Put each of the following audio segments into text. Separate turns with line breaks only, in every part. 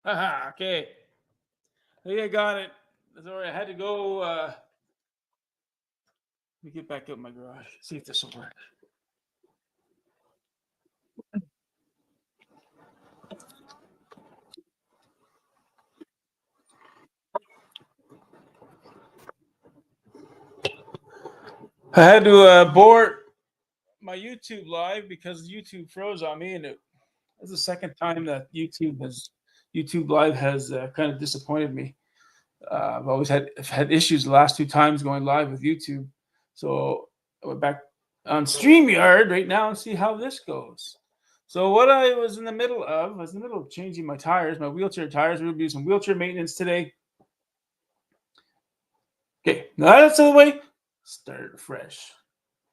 Okay. I think I got it. Sorry, I had to go. Let me get back out my garage. See if this will work. I had to abort my YouTube live because YouTube froze on me, and it was the second time that YouTube live has kind of disappointed me. I've had issues the last two times going live with YouTube, so I went back on StreamYard right now and see how this goes. So what I was in the middle of, I was in the middle of changing my tires, my wheelchair tires. We're gonna do some wheelchair maintenance today. Okay, now that's out of the way. Start fresh.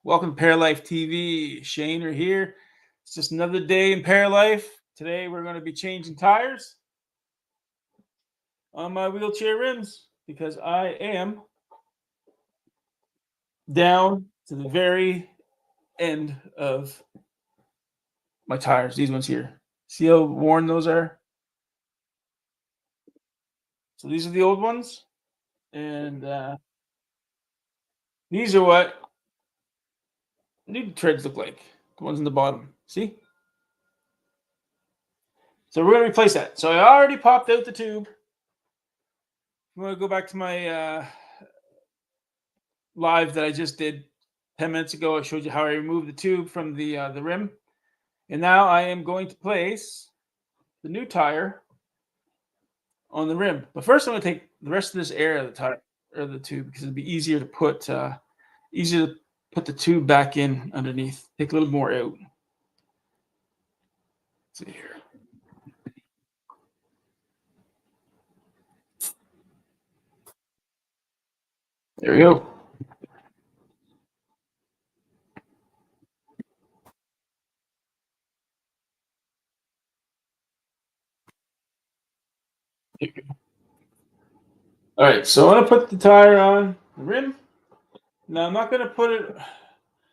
Welcome to ParaLife TV. Shane are here. It's just another day in ParaLife. Today we're going to be changing tires on my wheelchair rims because I am down to the very end of my tires. These ones here. See how worn those are? So these are the old ones, and these are what new treads look like. The ones in the bottom. See? So we're going to replace that. So I already popped out the tube. I'm going to go back to my live that I just did 10 minutes ago. I showed you how I removed the tube from the rim. And now I am going to place the new tire on the rim. But first I'm going to take the rest of this air of the tire or the tube because it'd be easier to put the tube back in underneath. Take a little more out. Let's see here. There we go. All right, so I'm going to put the tire on the rim. Now I'm not going to put it.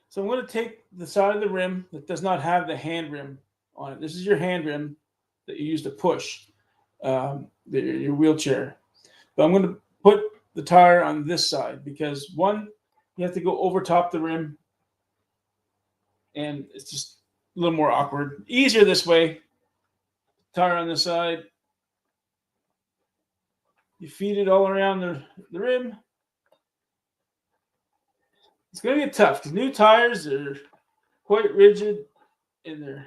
So I'm going to take the side of the rim that does not have the hand rim on it. This is your hand rim that you use to push your wheelchair. But I'm going to put the tire on this side because one, you have to go over top the rim, and it's just a little more awkward. Easier this way. Tire on this side. You feed it all around the rim. It's going to get tough because new tires are quite rigid and they're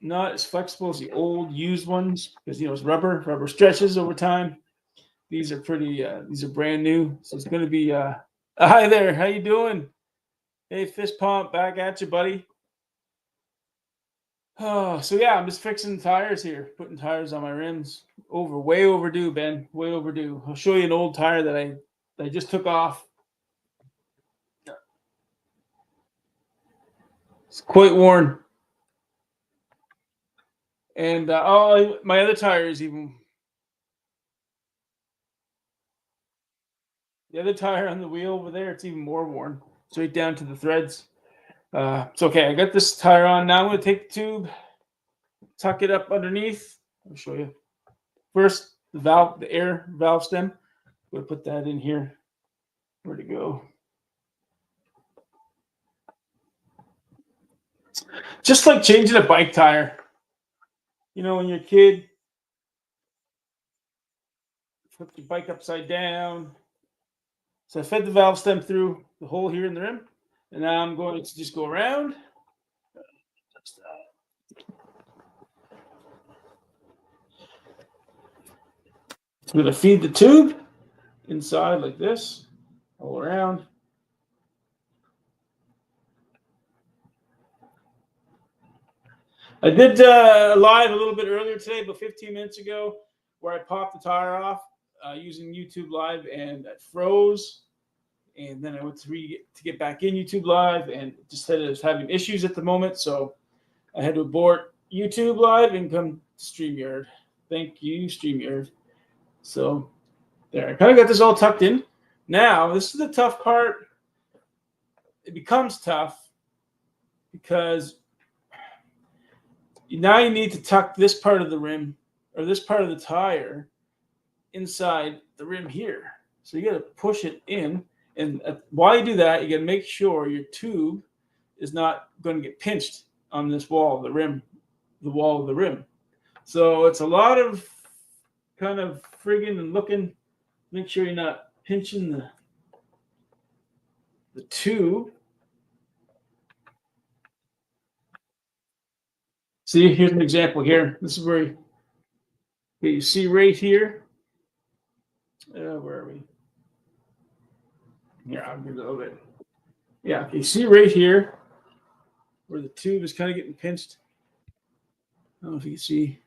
not as flexible as the old used ones because it's rubber. Rubber stretches over time. These are pretty. These are brand new, so it's going to be. Hi there, how you doing? Hey, fist pump, back at you, buddy. Oh, so yeah, I'm just fixing tires here, putting tires on my rims. Way overdue, Ben. Way overdue. I'll show you an old tire that I just took off. It's quite worn. And my other tire is even. The other tire on the wheel over there, it's even more worn. Straight down to the threads. It's okay. I got this tire on. Now I'm going to take the tube, tuck it up underneath. I'll show you. First, the air valve stem. I'm going to put that in here. Where'd it go? Just like changing a bike tire. When you're a kid, flip the bike upside down. So I fed the valve stem through the hole here in the rim. And now I'm going to just go around. I'm going to feed the tube inside like this, all around. I did live a little bit earlier today, about 15 minutes ago, where I popped the tire off using YouTube Live, and it froze. And then I went to get back in YouTube Live, and it just said it was having issues at the moment, so I had to abort YouTube Live and come to StreamYard. Thank you, StreamYard. So there, I kind of got this all tucked in. Now, this is the tough part. It becomes tough because now you need to tuck this part of the rim or this part of the tire inside the rim here. So you got to push it in. And while you do that, you got to make sure your tube is not going to get pinched on this wall of the rim, the wall of the rim. So it's a lot of kind of frigging and looking. Make sure you're not pinching the tube. See, here's an example here. This is where you see right here. Where are we? Here, I'll give it a little bit. Yeah, you see right here where the tube is kind of getting pinched. I don't know if you can see.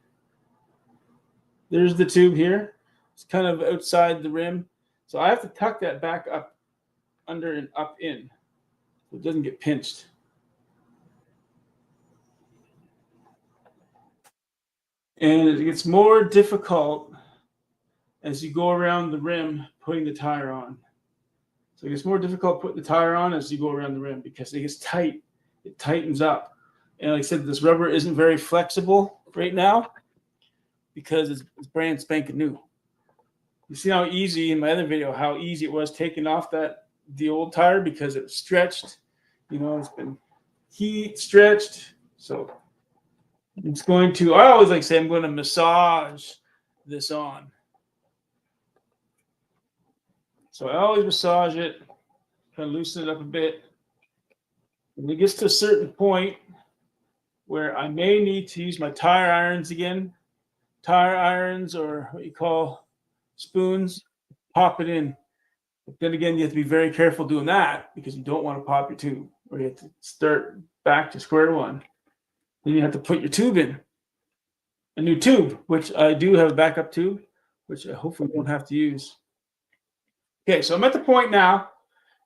There's the tube here. It's kind of outside the rim. So I have to tuck that back up under and up in so it doesn't get pinched. And it gets more difficult as you go around the rim putting the tire on. So it gets more difficult putting the tire on as you go around the rim because it gets tight. It tightens up. And like I said, this rubber isn't very flexible right now because it's brand spanking new. You see how easy in my other video, how easy it was taking off the old tire because it was stretched. You know, it's been heat stretched. So it's going to, I always like to say, I'm going to massage this on. So I always massage it, kind of loosen it up a bit. When it gets to a certain point where I may need to use my tire irons again, tire irons or what you call spoons, pop it in. But then again, you have to be very careful doing that because you don't want to pop your tube or you have to start back to square one. Then you have to put your tube in, a new tube, which I do have a backup tube, which I hopefully won't have to use. Okay, so I'm at the point now.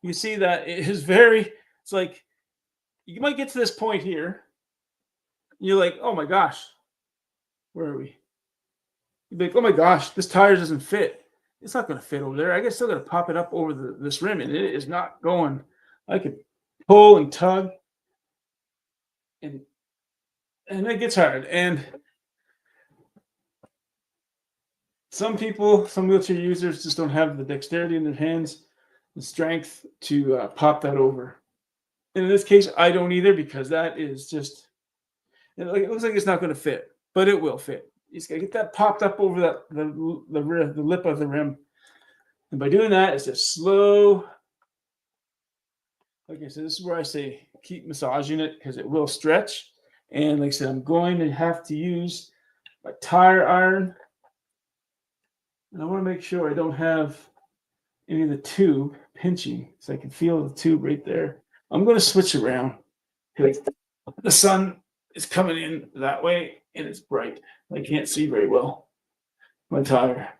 You see that it is it's like you might get to this point here. You're like, oh my gosh, where are we? You'd be like, oh my gosh, this tire doesn't fit. It's not going to fit over there. I guess still got to pop it up over this rim, and it is not going. I could pull and tug, and it gets hard. And some people, some wheelchair users, just don't have the dexterity in their hands, the strength to pop that over. And in this case, I don't either because that is just. It looks like it's not going to fit, but it will fit. You just got to get that popped up over the lip of the rim. And by doing that, it's just slow. Like I said, this is where I say keep massaging it because it will stretch. And like I said, I'm going to have to use my tire iron. And I want to make sure I don't have any of the tube pinching so I can feel the tube right there. I'm going to switch around because the sun is coming in that way and it's bright. I can't see very well my tire.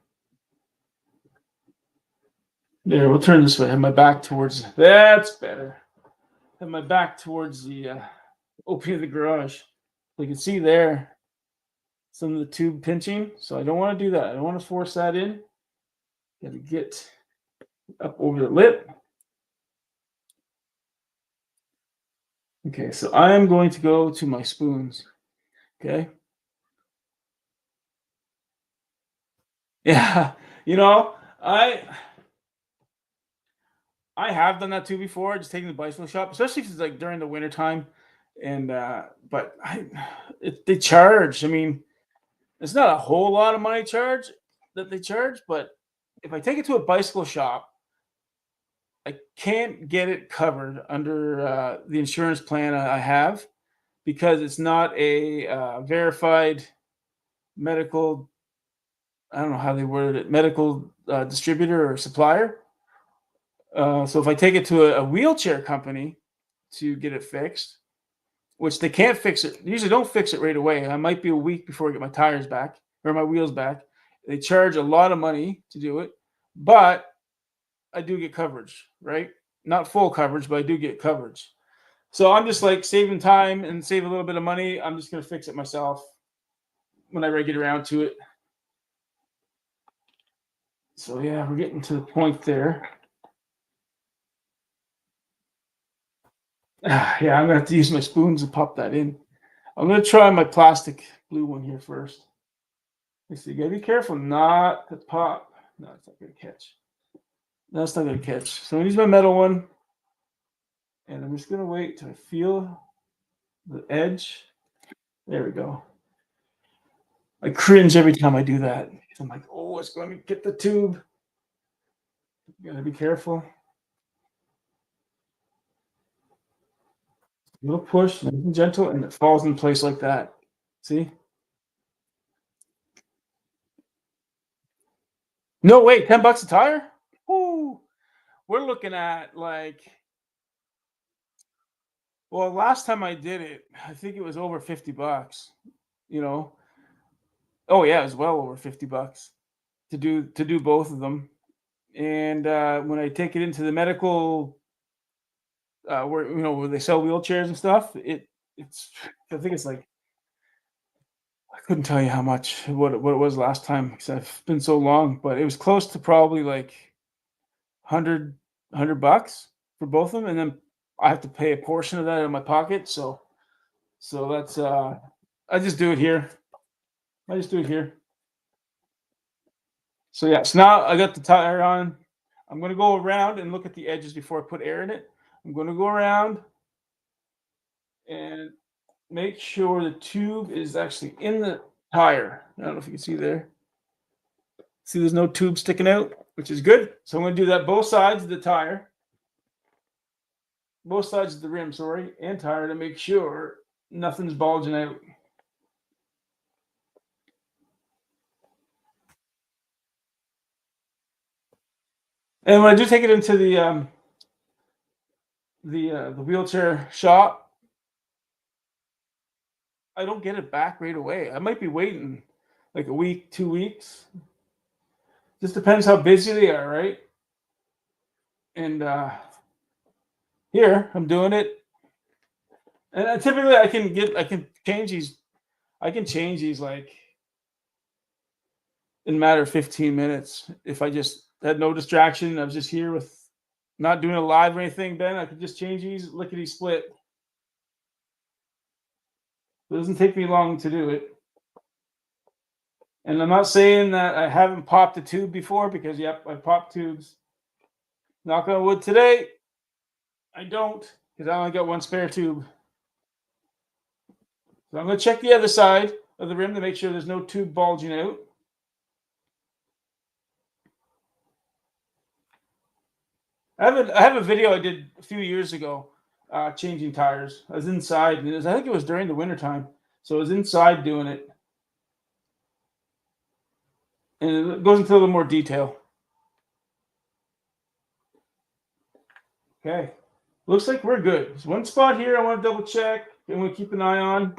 There, we'll turn this way. Have my back towards, that's better. Have my back towards the opening of the garage. You can see there some of the tube pinching. So I don't want to do that. I don't want to force that in. Got to get up over the lip. Okay, so I am going to go to my spoons. Okay. Yeah, you know, I have done that too before, just taking the bicycle shop, especially if it's like during the winter time. And but they charge. I mean, it's not a whole lot of money that they charge, but if I take it to a bicycle shop, I can't get it covered under the insurance plan I have because it's not a verified medical. I don't know how they word it, medical distributor or supplier. So if I take it to a wheelchair company to get it fixed, which they can't fix it, they usually don't fix it right away. I might be a week before I get my tires back or my wheels back. They charge a lot of money to do it, but I do get coverage, right? Not full coverage, but I do get coverage. So I'm just like saving time and save a little bit of money. I'm just going to fix it myself whenever I get around to it. So yeah, we're getting to the point there. Yeah, I'm going to have to use my spoons to pop that in. I'm going to try my plastic blue one here first. You see, you gotta be careful not to pop. No, it's not gonna catch. No, it's not gonna catch. So I'm gonna use my metal one, and I'm just gonna wait till I feel the edge. There we go. I cringe every time I do that. I'm like, oh, it's going to get the tube. You gotta be careful. A little push, nice and gentle, and it falls in place like that. See? No, wait, $10 a tire? Ooh, we're looking at like, well, last time I did it, I think it was over $50. You know, oh yeah, it was well over $50 to do both of them. And when I take it into the medical, where where they sell wheelchairs and stuff, it's I think it's like I couldn't tell you how much what it was last time because I've been so long, but it was close to probably like 100 bucks for both of them, and then I have to pay a portion of that out of my pocket. So that's I just do it here. I just do it here. So yeah, so now I got the tire on. I'm gonna go around and look at the edges before I put air in it. I'm gonna go around and make sure the tube is actually in the tire. I don't know if you can see there. See, there's no tube sticking out, which is good. So I'm going to do that both sides of the tire, both sides of the rim, sorry, and tire to make sure nothing's bulging out. And when I do take it into the wheelchair shop, I don't get it back right away. I might be waiting like a week, 2 weeks. Just depends how busy they are, right? And here I'm doing it, and typically I can change these like in a matter of 15 minutes. If I just had no distraction, I was just here with not doing a live or anything, Ben, I could just change these lickety split. It doesn't take me long to do it. And I'm not saying that I haven't popped a tube before because, yep, I popped tubes. Knock on wood today, I don't because I only got one spare tube. So I'm going to check the other side of the rim to make sure there's no tube bulging out. I have a video I did a few years ago changing tires. I was inside, and I think it was during the wintertime. So I was inside doing it. And it goes into a little more detail. Okay. Looks like we're good. There's one spot here I want to double check. I'm going to keep an eye on.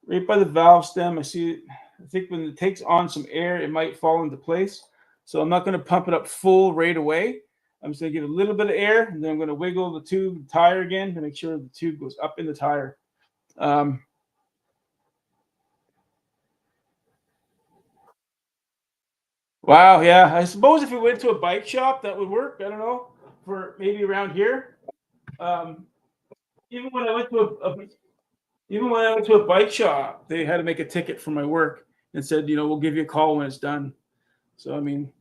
Right by the valve stem. I see it. I think when it takes on some air, it might fall into place. So I'm not going to pump it up full right away. I'm just going to get a little bit of air, and then I'm going to wiggle the tube, the tire again to make sure the tube goes up in the tire. Wow, yeah. I suppose if we went to a bike shop, that would work. I don't know, for maybe around here. Um, even when I went to even when I went to a bike shop, they had to make a ticket for my work and said, we'll give you a call when it's done. So I mean,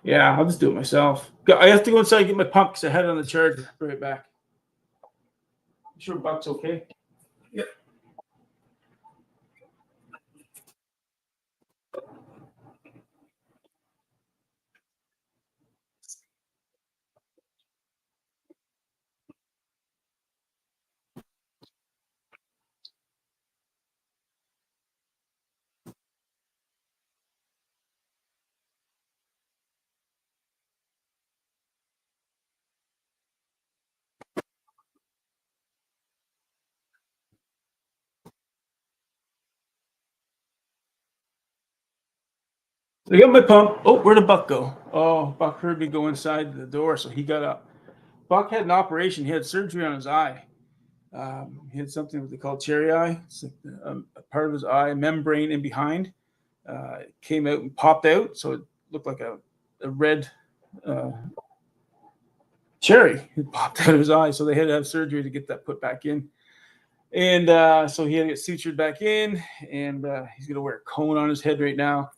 yeah, I'll just do it myself. I have to go inside and get my pump because I had it on the charger. Right back. I'm sure Buck's okay. Yeah. I got my pump. Oh, where'd the Buck go? Oh, Buck heard me go inside the door, so he got up. Buck had an operation. He had surgery on his eye. He had something what they call cherry eye. It's like a part of his eye membrane in behind came out and popped out, so it looked like a red uh, cherry. It popped out of his eye, so they had to have surgery to get that put back in. And so he had to get sutured back in, and he's gonna wear a cone on his head right now.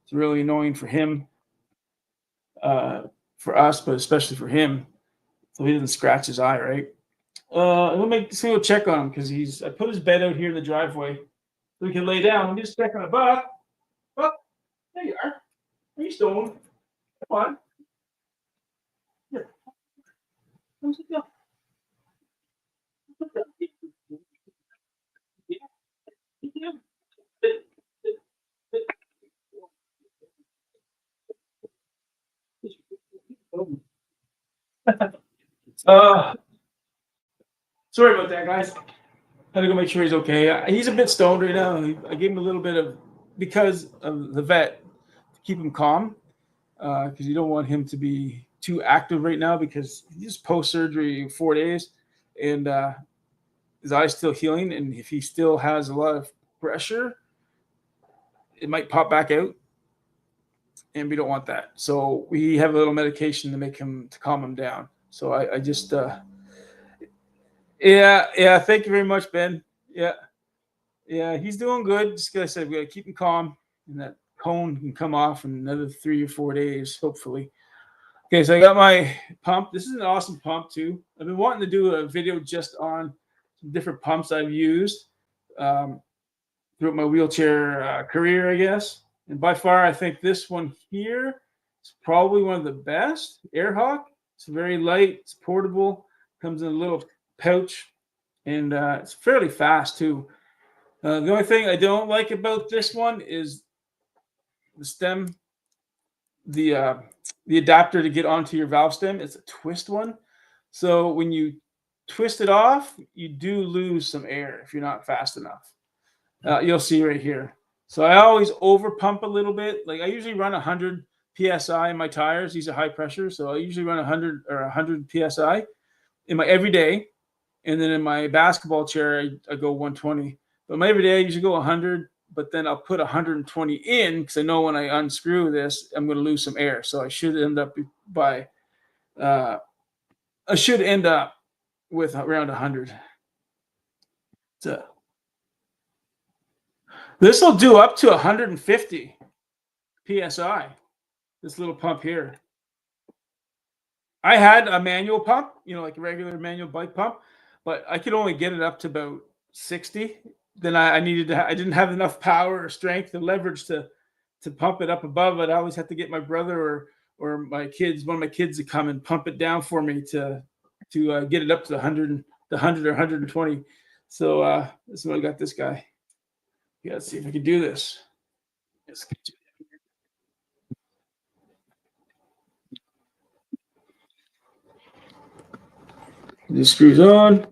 It's really annoying for him, uh, for us, but especially for him, so he doesn't scratch his eye, right? We'll make so we'll check on him because he's. I put his bed out here in the driveway so he can lay down. Let me just check on a Buck. Buck, there you are. Are you stoned? Come on. Here, come sit down. Sit down. Sit down. Sit, sit, sit. Uh, sorry about that, guys. Had to go make sure he's okay. He's a bit stoned right now. I gave him a little bit of because of the vet to keep him calm because you don't want him to be too active right now because he's post surgery 4 days and his eye's still healing. And if he still has a lot of pressure, it might pop back out, and we don't want that. So we have a little medication to make him to calm him down. So I just yeah. Thank you very much, Ben. Yeah. Yeah, he's doing good. Just like I said, we got to keep him calm, and that cone can come off in another 3 or 4 days, hopefully. Okay, so I got my pump. This is an awesome pump too. I've been wanting to do a video just on some different pumps I've used um, throughout my wheelchair career, I guess. And by far, I think this one here is probably one of the best. Airhawk. It's very light. It's portable. Comes in a little pouch, and it's fairly fast too. The only thing I don't like about this one is the stem, the uh, the adapter to get onto your valve stem. It's a twist one, so when you twist it off, you do lose some air if you're not fast enough. You'll see right here. So I always over pump a little bit. Like I usually run 100 psi in my tires. These are high pressure, so I usually run 100 or 100 psi in my everyday. And then in my basketball chair, I go 120. But my everyday, I usually go 100, but then I'll put 120 in because I know when I unscrew this, I'm going to lose some air. So I should end up by, uh, I should end up with around 100. So this will do up to 150 psi. This little pump here. I had a manual pump, like a regular manual bike pump, but I could only get it up to about 60. Then I needed to. I didn't have enough power or strength and leverage to pump it up above it. I always have to get my brother or my kids, one of my kids, to come and pump it down for me to get it up to the 100 or 120. So this is what I got. This guy. Yeah, let's see if I can do this. Yes. This screws on.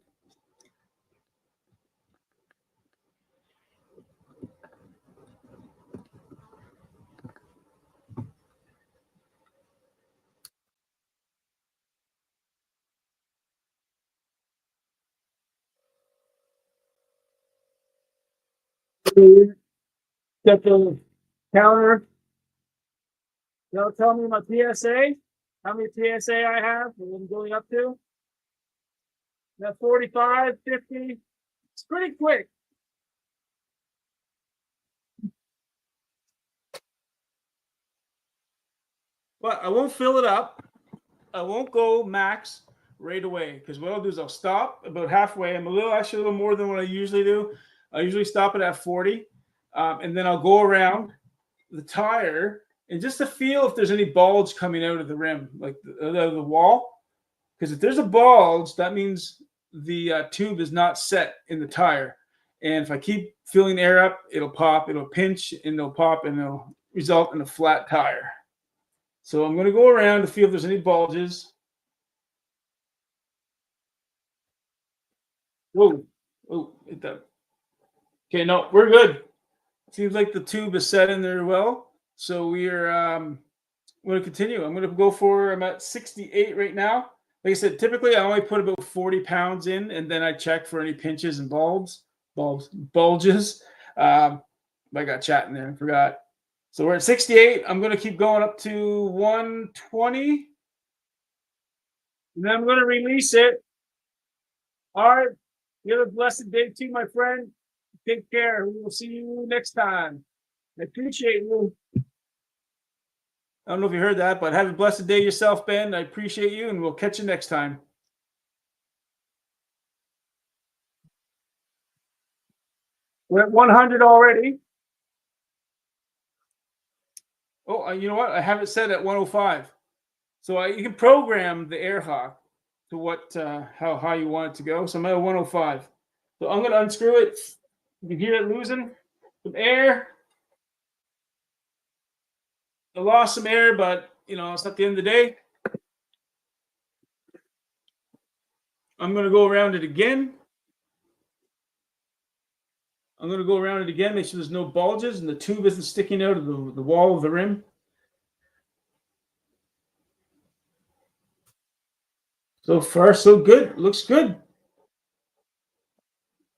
Got the counter. They'll tell me my PSA, how many PSA I have, what I'm going up to. That 45, 50. It's pretty quick. But I won't fill it up. I won't go max right away because what I'll do is I'll stop about halfway. I'm actually a little more than what I usually do. I usually stop it at 40, and then I'll go around the tire and just to feel if there's any bulge coming out of the rim, like the wall. Because if there's a bulge, that means the tube is not set in the tire. And if I keep filling air up, it'll pop, it'll pinch, and it'll pop, and it'll result in a flat tire. So I'm going to go around to feel if there's any bulges. Whoa, oh, hit that. Okay, no, we're good. Seems like the tube is set in there well. So we're going to continue. I'm going to go for, I'm at 68 right now. Like I said, typically I only put about 40 pounds in, and then I check for any pinches and bulges. I got chatting there, I forgot. So we're at 68. I'm going to keep going up to 120. And then I'm going to release it. All right. You have a blessed day too, my friend. Take care. We will see you next time. I appreciate you. I don't know if you heard that, but have a blessed day yourself, Ben. I appreciate you, and we'll catch you next time. We're at 100 already. Oh, you know what? I have it set at 105. So you can program the air hawk to what how high you want it to go. So I'm at 105. So I'm going to unscrew it. You can hear it losing some air. I lost some air, but it's not the end of the day. I'm going to go around it again. I'm going to go around it again, make sure there's no bulges and the tube isn't sticking out of the wall of the rim. So far, so good. Looks good.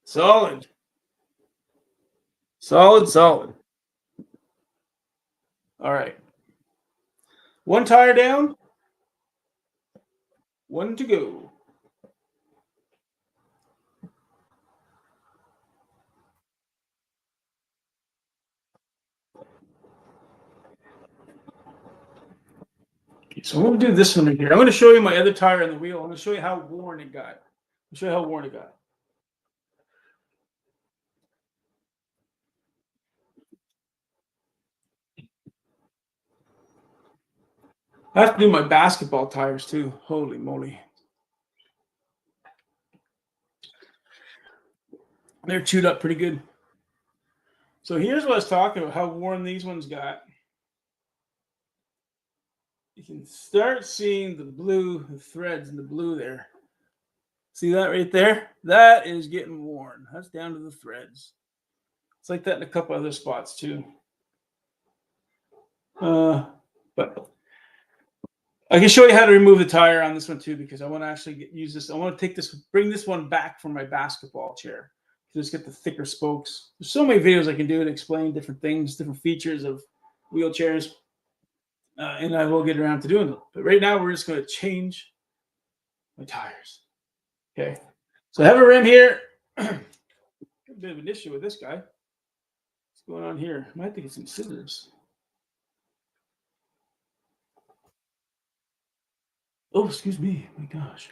Solid. Solid, solid. All right. One tire down. One to go. Okay, so I'm going to do this one right here. I'm going to show you my other tire on the wheel. I'm going to show you how worn it got. I'll show you how worn it got. I have to do my basketball tires too. Holy moly. They're chewed up pretty good. So here's what I was talking about, how worn these ones got. You can start seeing the threads in the blue there. See that right there? That is getting worn. That's down to the threads. It's like that in a couple other spots too. But I can show you how to remove the tire on this one too, because I want to actually use this. I want to bring this one back for my basketball chair. Just get the thicker spokes. There's so many videos I can do to explain different things, different features of wheelchairs, and I will get around to doing it. But right now, we're just going to change my tires. Okay. So I have a rim here. A bit of an issue with this guy. What's going on here? I might have to get some scissors. Oh, excuse me. My gosh.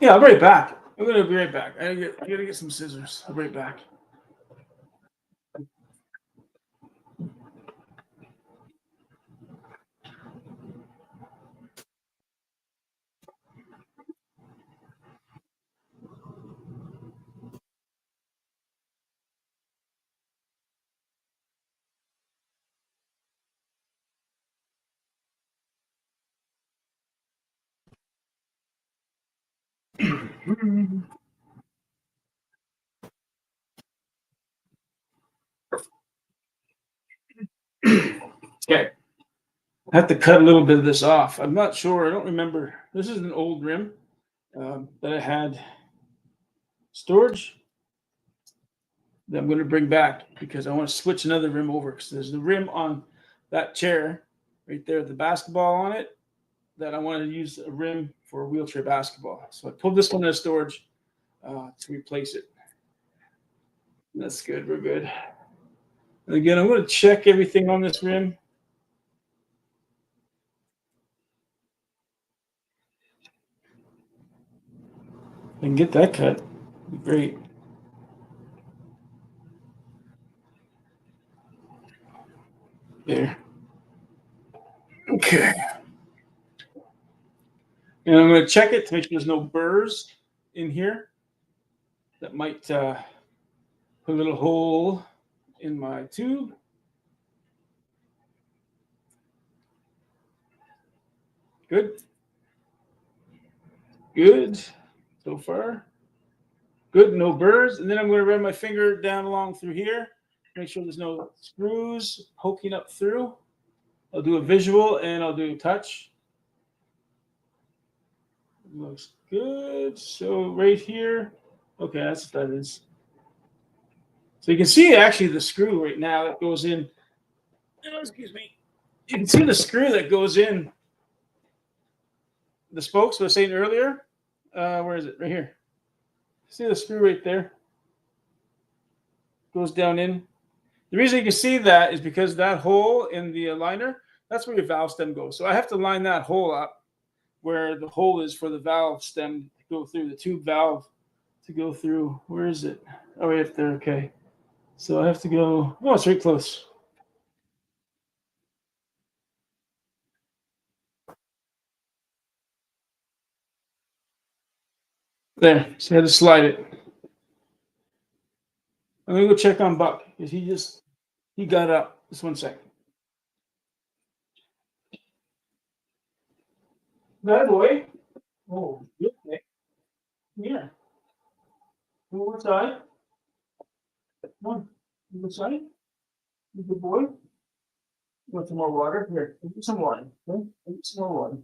Yeah, I'll be right back. I'm going to be right back. I got to get some scissors. I'll be right back. Okay. I have to cut a little bit of this off. I'm not sure. I don't remember. This is an old rim that I had storage that I'm going to bring back because I want to switch another rim over because there's the rim on that chair right there with the basketball on it that I wanted to use a rim for a wheelchair basketball. So I pulled this one out of storage to replace it. That's good. We're good. And again, I'm going to check everything on this rim. If I can get that cut, great. There. Okay. And I'm going to check it to make sure there's no burrs in here that might put a little hole in my tube. Good. Good so far. Good, no burrs. And then I'm going to run my finger down along through here. Make sure there's no screws poking up through. I'll do a visual and I'll do a touch. Looks good. So right here. Okay, that's what that is. So you can see actually the screw right now that goes in. Oh, excuse me. You can see the screw that goes in the spokes, what I was saying earlier. Where is it? Right here. See the screw right there? Goes down in. The reason you can see that is because that hole in the liner, that's where your valve stem goes. So I have to line that hole up where the hole is for the valve stem to go through, the tube valve to go through. Where is it? Oh, right up there. Okay. So I have to go. Oh, it's right close. There. So I had to slide it. I'm gonna go check on Buck because he got up. Just 1 second. That boy. Oh, okay. Here. Go one side. One. One side. Good boy. Want some more water? Here. Give me some water. Okay? Give me some more water.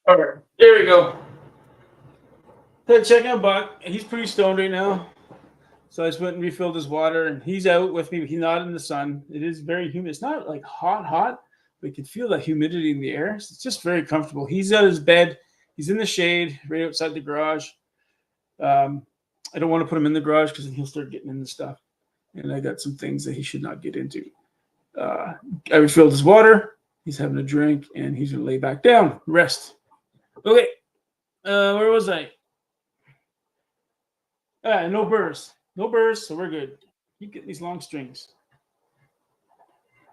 All right. There we go. Then check out Buck. He's pretty stoned right now. So I just went and refilled his water, and he's out with me. He's not in the sun. It is very humid. It's not like hot, but you can feel the humidity in the air. So it's just very comfortable. He's at his bed. He's in the shade right outside the garage. I don't want to put him in the garage because he'll start getting into stuff. And I got some things that he should not get into. I refilled his water. He's having a drink, and he's going to lay back down, rest. Okay. Where was I? No burrs. No burrs, so we're good. Keep getting these long strings.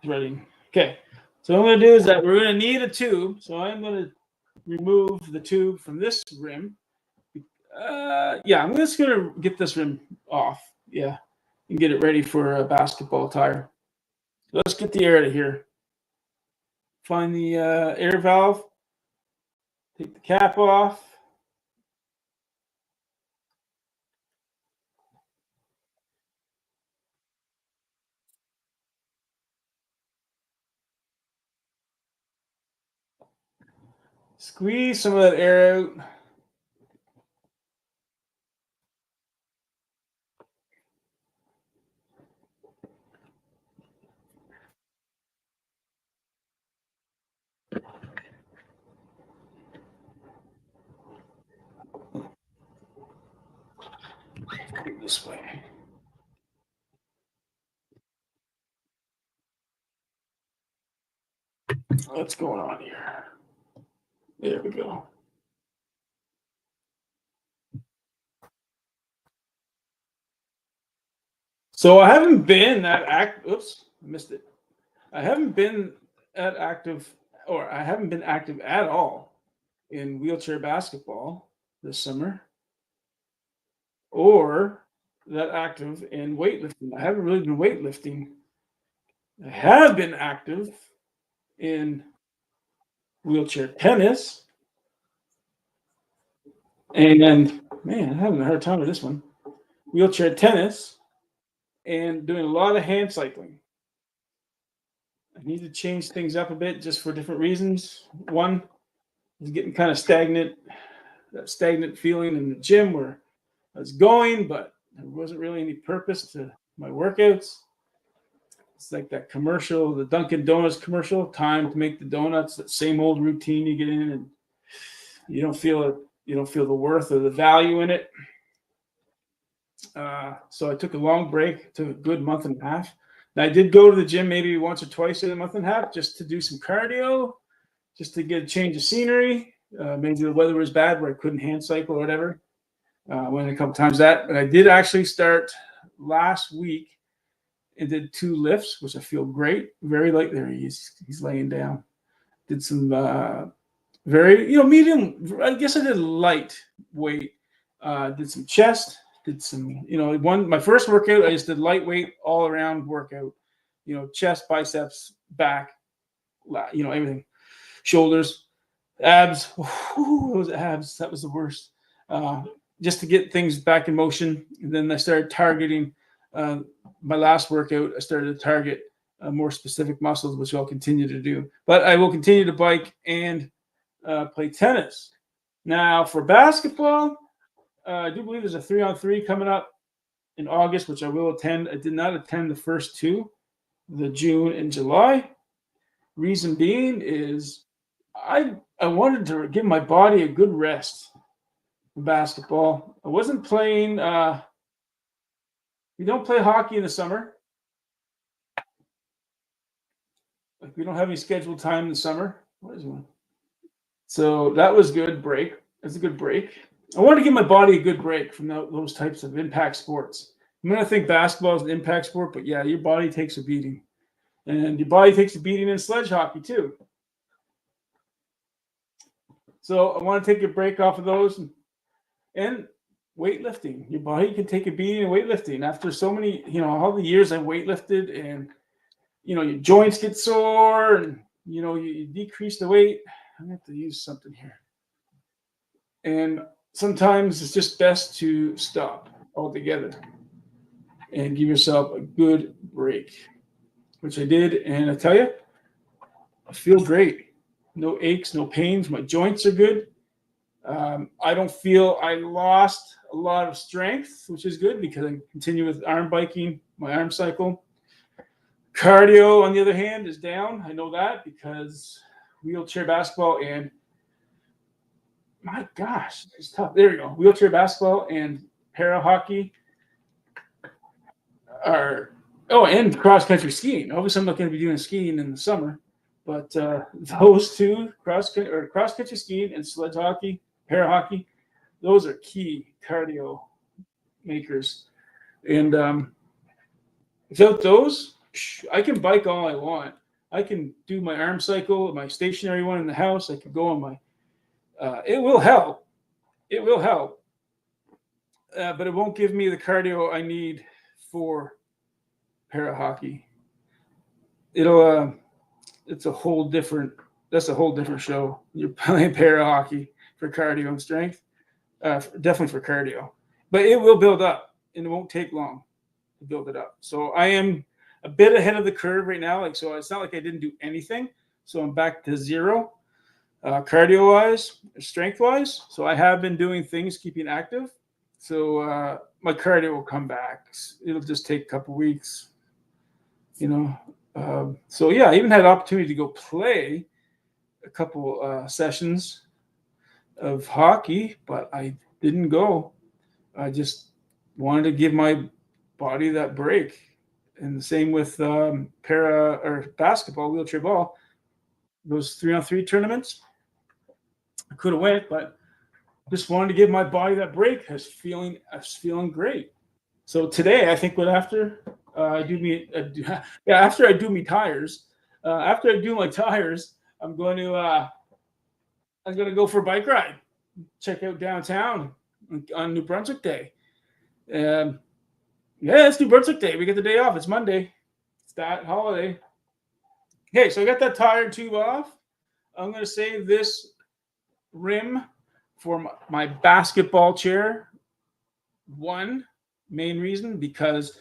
Ready. Okay. So what I'm going to do is that we're going to need a tube. So I'm going to remove the tube from this rim. Yeah, I'm just going to get this rim off. Yeah. And get it ready for a basketball tire. Let's get the air out of here. Find the air valve. Take the cap off. Squeeze some of that air out. Go this way. What's going on here? There we go. So I haven't been that active. Oops, I missed it. I haven't been at active, or I haven't been active at all in wheelchair basketball this summer, or that active in weightlifting. I haven't really been weightlifting. I have been active in wheelchair tennis, and man, I'm having a hard time with this one. Wheelchair tennis, and doing a lot of hand cycling. I need to change things up a bit just for different reasons. One is getting kind of stagnant, that stagnant feeling in the gym where I was going, but there wasn't really any purpose to my workouts. It's like that commercial, the Dunkin' Donuts commercial, time to make the donuts, that same old routine you get in, and you don't feel you don't feel the worth or the value in it. So I took a long break, took a good month and a half. And I did go to the gym maybe once or twice in a month and a half just to do some cardio, just to get a change of scenery. Maybe the weather was bad where I couldn't hand cycle or whatever. Went a couple times that, but I did actually start last week and did 2 lifts, which I feel great. Very light. There he is. He's laying down. Did some very, medium. I guess I did light weight. Did some chest. Did some, my first workout, I just did lightweight all around workout. Chest, biceps, back, everything. Shoulders, abs. Those abs. That was the worst. Just to get things back in motion. And then I started targeting my last workout. I started to target more specific muscles, which I'll continue to do. But I will continue to bike and play tennis. Now for basketball, I do believe there's a 3-on-3 coming up in August, which I will attend. I did not attend the first 2, the June and July. Reason being is I wanted to give my body a good rest. Basketball. I wasn't playing. We don't play hockey in the summer. Like we don't have any scheduled time in the summer. What is one? So that was good break. That's a good break. I want to give my body a good break from those types of impact sports. I'm going to think basketball is an impact sport, but yeah, your body takes a beating. And your body takes a beating in sledge hockey too. So I want to take a break off of those. And weightlifting. Your body can take a beating in weightlifting. After so many, all the years I weightlifted and, your joints get sore and, you decrease the weight. I'm going to have to use something here. And sometimes it's just best to stop altogether and give yourself a good break, which I did. And I tell you, I feel great. No aches, no pains. My joints are good. I don't feel I lost a lot of strength, which is good because I continue with arm biking, my arm cycle. Cardio, on the other hand, is down. I know that because wheelchair basketball and my gosh, it's tough. There you go. Wheelchair basketball and para hockey are and cross country skiing. Obviously, I'm not going to be doing skiing in the summer, but those two cross country skiing and sledge hockey, para hockey, those are key cardio makers. And without those, I can bike all I want. I can do my arm cycle, my stationary one in the house. I can go on my. It will help. It will help, but it won't give me the cardio I need for para hockey. It'll. It's a whole different. That's a whole different show. You're playing para hockey for cardio and strength. Definitely for cardio, but it will build up, and it won't take long to build it up. So I am a bit ahead of the curve right now. So it's not like I didn't do anything. So I'm back to zero, cardio wise, strength wise. So I have been doing things, keeping active. So my cardio will come back. It'll just take a couple weeks, So yeah, I even had an opportunity to go play a couple sessions of hockey, but I didn't go. I just wanted to give my body that break. And the same with para or basketball, wheelchair ball, those 3-on-3 tournaments. I could have went, but just wanted to give my body that break. I was feeling great. So today, I think after I do my tires, after I do my tires, I'm going to go for a bike ride, check out downtown on New Brunswick Day. Yeah, it's New Brunswick Day. We get the day off. It's Monday. It's that holiday. Okay, so I got that tire tube off. I'm going to save this rim for my basketball chair. One main reason, because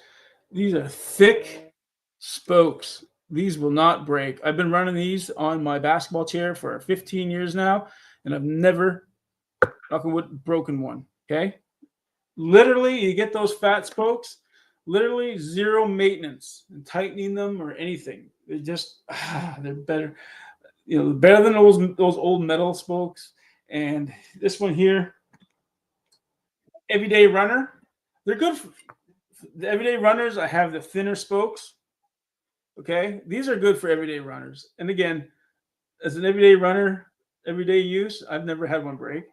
these are thick spokes. These will not break. I've been running these on my basketball chair for 15 years now, and I've never, knock on wood, broken one. Okay? Literally, you get those fat spokes, literally zero maintenance and tightening them or anything. They're just, they're better. Better than those old metal spokes. And this one here, everyday runner. They're good for the everyday runners. I have the thinner spokes. Okay, these are good for everyday runners. And again, as an everyday runner, everyday use, I've never had one break.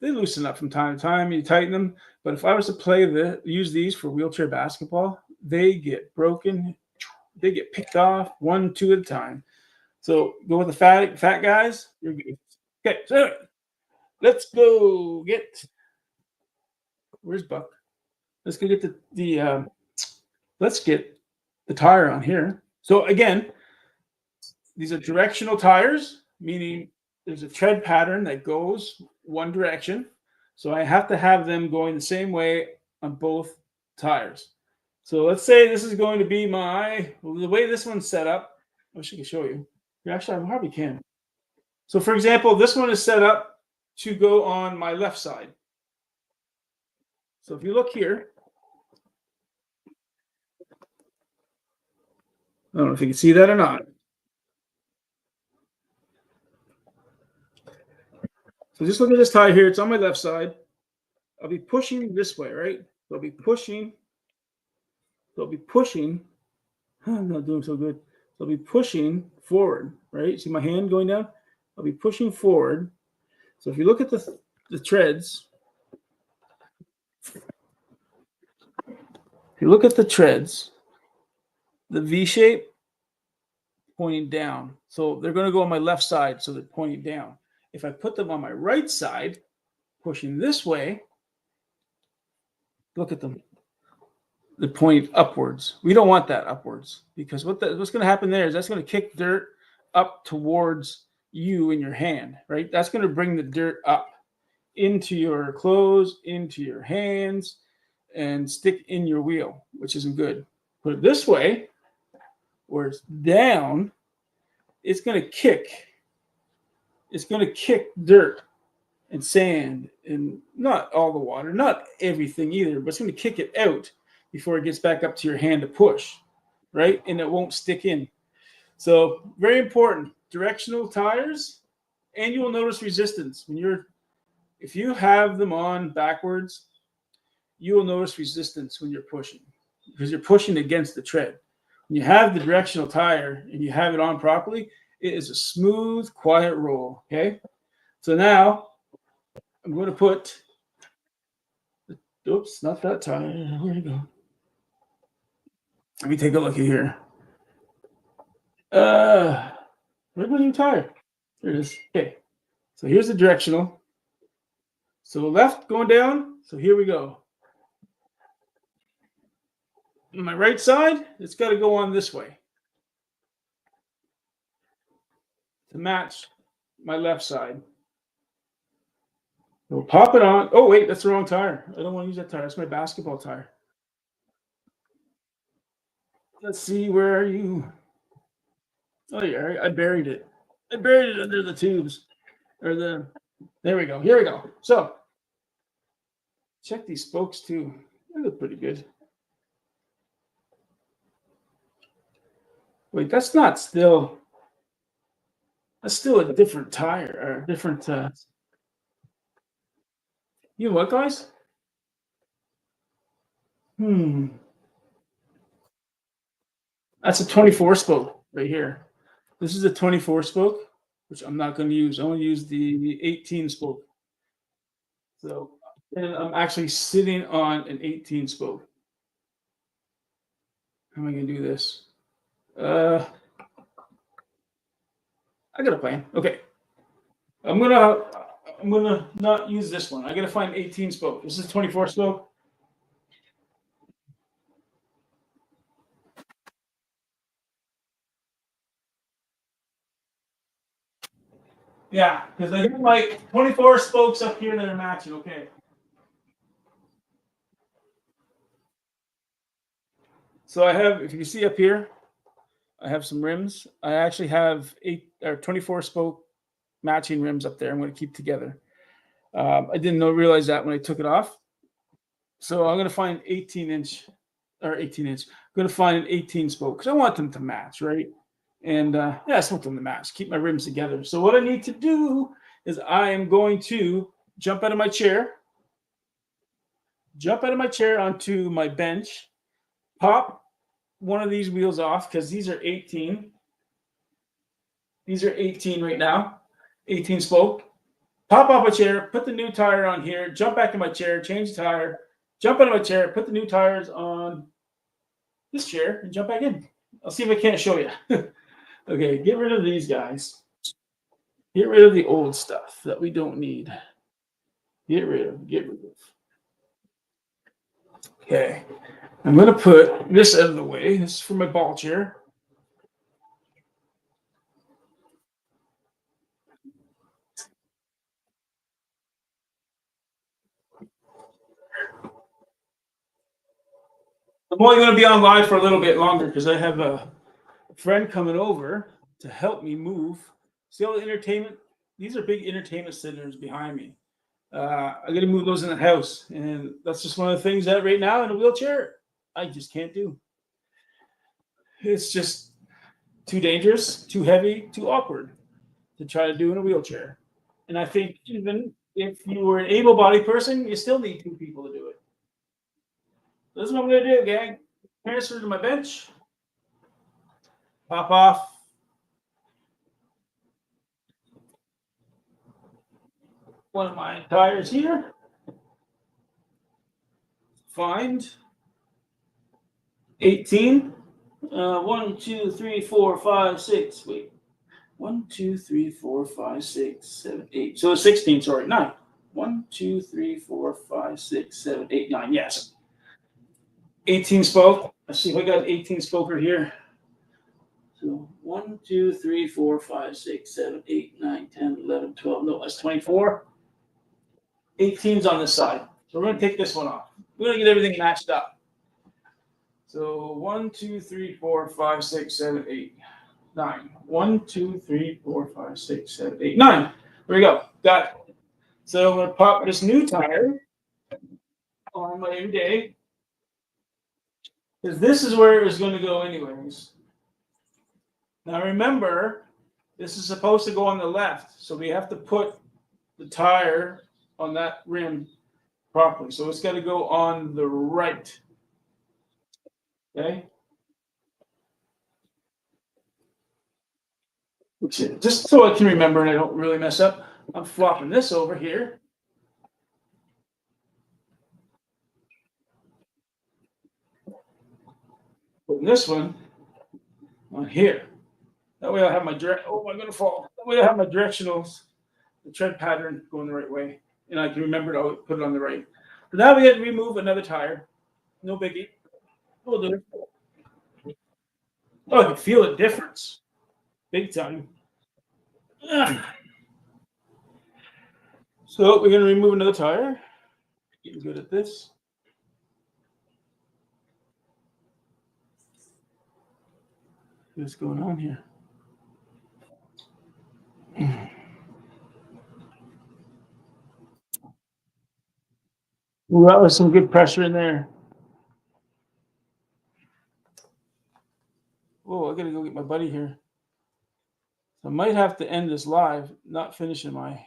They loosen up from time to time. You tighten them. But if I was to use these for wheelchair basketball, they get broken. They get picked off one, two at a time. So go with the fat guys. You're good. Okay, so anyway, let's go get. Where's Buck? Let's go get let's get the tire on here. So again, these are directional tires, meaning there's a tread pattern that goes one direction. So I have to have them going the same way on both tires. So let's say this is going to be the way this one's set up. I wish I could show you. Actually, I probably can. So for example, this one is set up to go on my left side. So if you look here, I don't know if you can see that or not. So just look at this tire here. It's on my left side. I'll be pushing this way, right? So I'll be pushing. So I'll be pushing. I'm not doing so good. So I'll be pushing forward, right? See my hand going down? I'll be pushing forward. So if you look at the treads, the V shape pointing down. So they're going to go on my left side, so they're pointing down. If I put them on my right side, pushing this way, look at them. They're pointing upwards. We don't want that upwards because what's going to happen there is that's going to kick dirt up towards you in your hand, right? That's going to bring the dirt up into your clothes, into your hands, and stick in your wheel, which isn't good. Put it this way, where it's down, it's going to kick. It's going to kick dirt and sand and not all the water, not everything either, but it's going to kick it out before it gets back up to your hand to push, right? And it won't stick in. So very important, directional tires, and you will notice resistance if you have them on backwards, you will notice resistance when you're pushing because you're pushing against the tread. When you have the directional tire and you have it on properly, it is a smooth, quiet roll. Okay. So now I'm going to put, oops, not that tire. Where'd it go? Let me take a look at here. Where's my new tire? There it is. Okay. So here's the directional. So left going down. So here we go. On my right side, it's got to go on this way to match my left side. We'll pop it on. Oh, wait, that's the wrong tire. I don't want to use that tire. That's my basketball tire. Let's see, where are you? Oh, yeah, I buried it. I buried it under the tubes. There we go. Here we go. So, check these spokes too. They look pretty good. Wait, that's still a different tire or a different. You know what, guys? That's a 24 spoke right here. This is a 24 spoke, which I'm not going to use. I want to use the 18 spoke. So, and I'm actually sitting on an 18 spoke. How am I going to do this? I got a plan. Okay. I'm gonna not use this one. I gotta find 18 spoke. This is 24 spoke. Yeah, because I got my 24 spokes up here that are matching. Okay. So I have, if you can see up here, I have some rims. I actually have 24 spoke matching rims up there. I'm going to keep together. I didn't realize that when I took it off. So I'm going to find 18 inch. I'm going to find an 18 spoke because I want them to match, right? And yeah, I just want them to match. Keep my rims together. So what I need to do is I am going to jump out of my chair. jump out of my chair onto my bench, pop one of these wheels off because these are 18. These are 18 right now, 18 spoke. Pop off a chair, put the new tire on here, jump back in my chair, change the tire, jump out of my chair, put the new tires on this chair, and jump back in. I'll see if I can't show you. Okay, get rid of these guys. Get rid of the old stuff that we don't need. Get rid of. Okay. I'm going to put this out of the way. This is for my ball chair. I'm only going to be on live for a little bit longer because I have a friend coming over to help me move. See all the entertainment? These are big entertainment centers behind me. I got to move those in the house, and that's just one of the things that right now in a wheelchair I just can't do. It's just too dangerous, too heavy, too awkward to try to do in a wheelchair. And I think even if you were an able-bodied person, you still need two people to do it. This is what I'm going to do, gang. Transfer to my bench. Pop off. One of my tires here. Find 18. 1, 2, 3, 4, 5, 6. Wait. 1, 2, 3, 4, 5, 6, 7, 8. So 16, sorry, 9. 1, 2, 3, 4, 5, 6, 7, 8, 9. Yes. 18 spoke. Let's see if I got an 18 spoker here. So 1, 2, 3, 4, 5, 6, 7, 8, 9, 10, 11, 12. No, that's 24. 18's on this side. So we're going to take this one off. We're going to get everything matched up. So 1, 2, 3, 4, 5, 6, 7, 8, 9. 1, 2, 3, 4, 5, 6, 7, 8, 9. There we go. Got it. So I'm going to pop this new tire on my new day. Because this is where it was going to go anyways. Now remember, this is supposed to go on the left. So we have to put the tire on that rim properly. So it's got to go on the right. Okay? Just so I can remember and I don't really mess up, I'm flopping this over here. Putting this one on here. That way I have my I'm gonna fall. That way I have my directionals, the tread pattern going the right way, and I can remember to put it on the right. So now we have to remove another tire. No biggie. We'll do it. Oh, I can feel the difference, big time. So we're gonna remove another tire. Getting good at this. What's going on here? Ooh, that was some good pressure in there. Whoa, I gotta go get my buddy here. So I might have to end this live, not finishing my.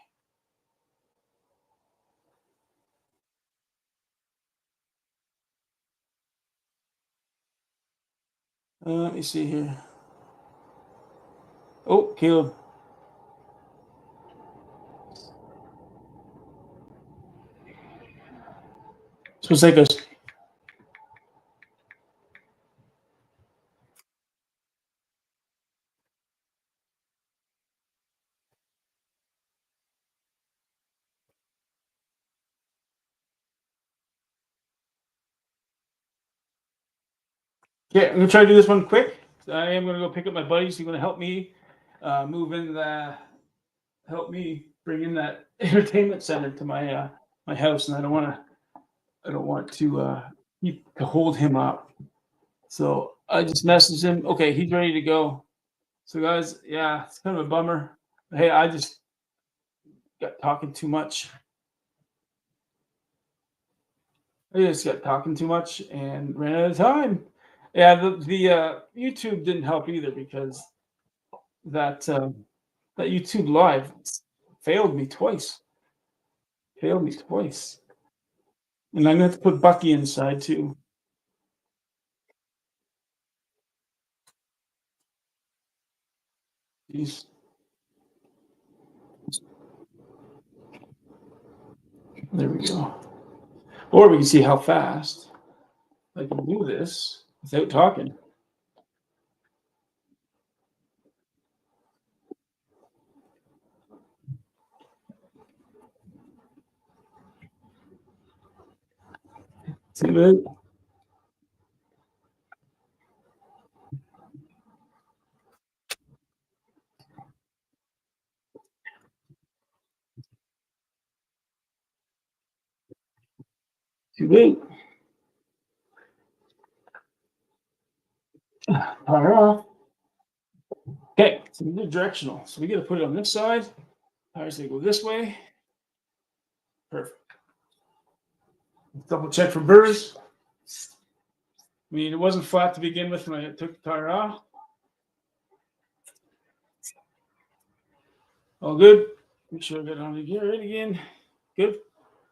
Let me see here. Oh, Caleb. So it's like a. Yeah, I'm gonna try to do this one quick. I am gonna go pick up my buddies who are gonna help me move in help me bring in that entertainment center to my my house, and I don't want to hold him up. So I just messaged him. Okay, he's ready to go. So guys, yeah, it's kind of a bummer. Hey, I just got talking too much. I just got talking too much and ran out of time. Yeah, the YouTube didn't help either because that YouTube live failed me twice. Failed me twice. And I'm gonna have to put Bucky inside too. Jeez. There we go. Or we can see how fast I can do this without talking. See that? See that? Power off. Okay, so we do directional. So we got to put it on this side. Tires gonna go this way. Perfect. Double check for burrs. I mean, it wasn't flat to begin with when I took the tire off. All good. Make sure I get it on the gear right again. Good.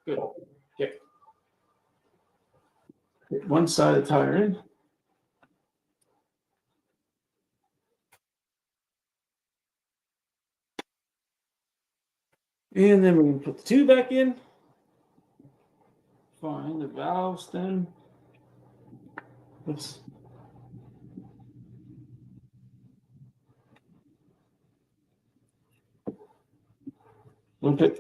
Good. Okay. Get one side of the tire in. And then we're going to put the tube back in. Find the valve stem. Oops. Look at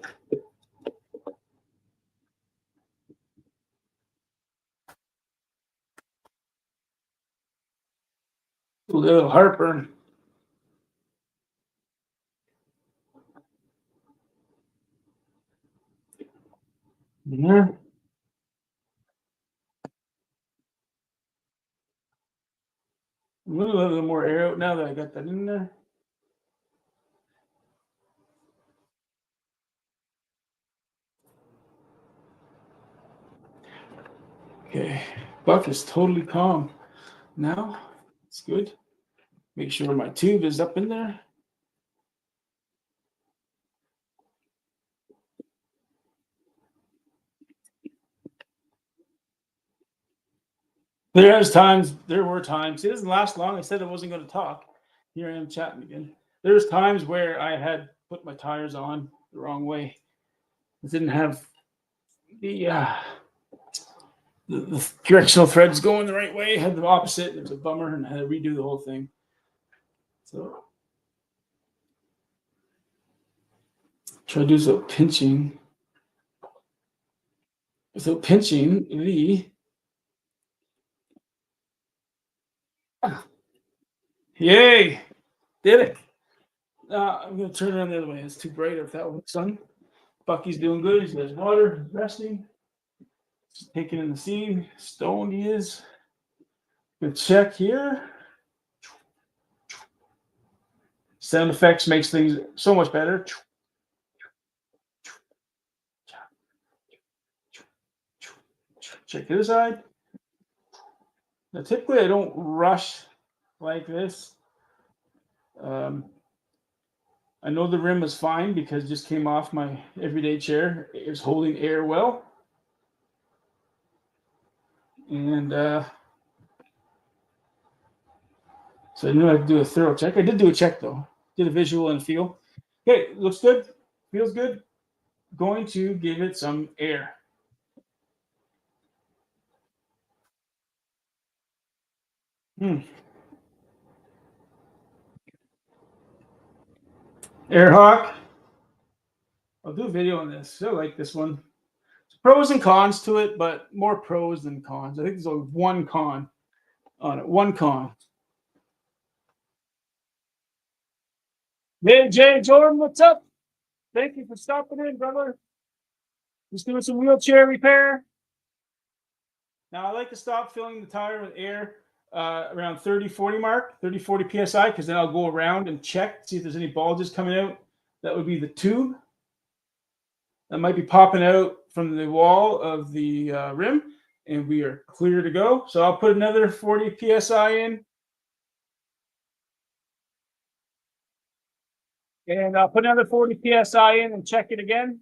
a little heartburn. In there. I'm going to let a little more air out now that I got that in there. Okay. Buck is totally calm now. It's good. Make sure my tube is up in there. There were times, it doesn't last long. I said I wasn't going to talk. Here I am chatting again. There's times where I had put my tires on the wrong way. I didn't have the directional threads going the right way. I had the opposite. It was a bummer, and I had to redo the whole thing. So try to do some pinching. Without pinching the. Yay! Did it. I'm going to turn around the other way. It's too bright if that was sun. Bucky's doing good. He's got his water. He's resting. Just taking in the scene. Stoned he is. Good check here. Sound effects makes things so much better. Check this side. Now, typically, I don't rush like this. I know the rim was fine because it just came off my everyday chair. It was holding air well. And so I knew I had to do a thorough check. I did do a check, though. Did a visual and a feel. Okay, looks good. Feels good. Going to give it some air. Air Hawk. I'll do a video on this. I like this one. There's pros and cons to it, but more pros than cons. I think there's only one con on it. One con. Hey, Jay Jordan, what's up? Thank you for stopping in, brother. Just doing some wheelchair repair. Now, I like to stop filling the tire with air around 30, 40 mark, 30, 40 PSI, because then I'll go around and check, see if there's any bulges coming out. That would be the tube that might be popping out from the wall of the rim, and we are clear to go. So I'll put another 40 PSI in. And I'll put another 40 PSI in and check it again.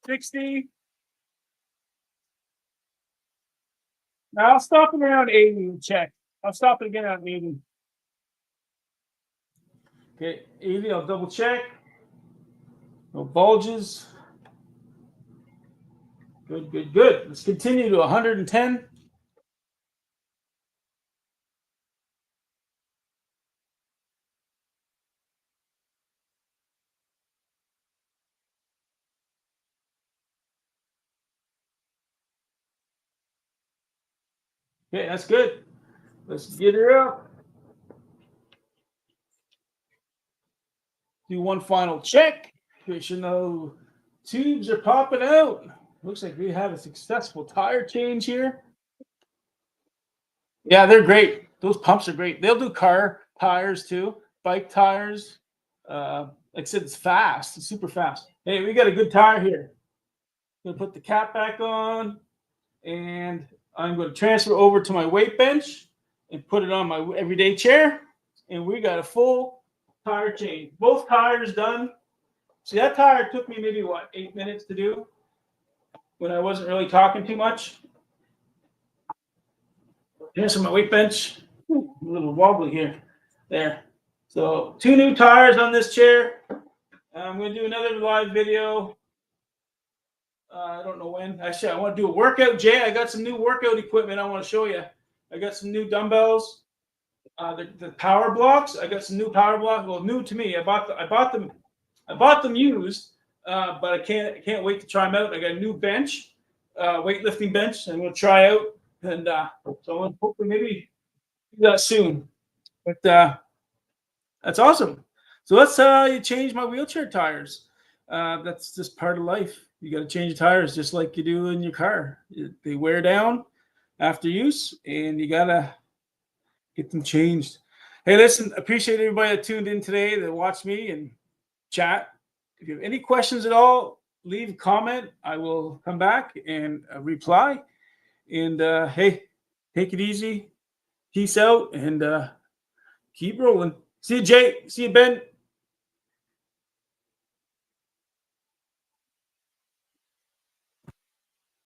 60. Now I'll stop it around 80 and check. I'll stop it again at 80. Okay, 80, I'll double check. No bulges. Good, good, good. Let's continue to 110. Okay, that's good. Let's get her up. Do one final check. Make sure no tubes are popping out. Looks like we have a successful tire change here. Yeah, they're great. Those pumps are great. They'll do car tires too, bike tires. Like I said, it's fast. It's super fast. Hey, we got a good tire here. Gonna put the cap back on, and I'm going to transfer over to my weight bench and put it on my everyday chair. And we got a full tire change. Both tires done. See, that tire took me maybe, 8 minutes to do when I wasn't really talking too much. Here's my weight bench. Ooh, a little wobbly here. There. So 2 new tires on this chair. I'm going to do another live video. I don't know when. Actually, I want to do a workout, Jay. I got some new workout equipment I want to show you. I got some new dumbbells. The power blocks. I got some new power blocks. Well, new to me. I bought them used, but I can't wait to try them out. I got a new bench, weightlifting bench. I'm going to try out, and so I'm hopefully maybe do that soon. But that's awesome. So let's you change my wheelchair tires. That's just part of life. You got to change tires just like you do in your car. They wear down after use, and you got to get them changed. Hey, listen, appreciate everybody that tuned in today, that watched me and chat. If you have any questions at all, leave a comment. I will come back and reply. And hey, take it easy. Peace out, and keep rolling. See you, Jay. See you, Ben.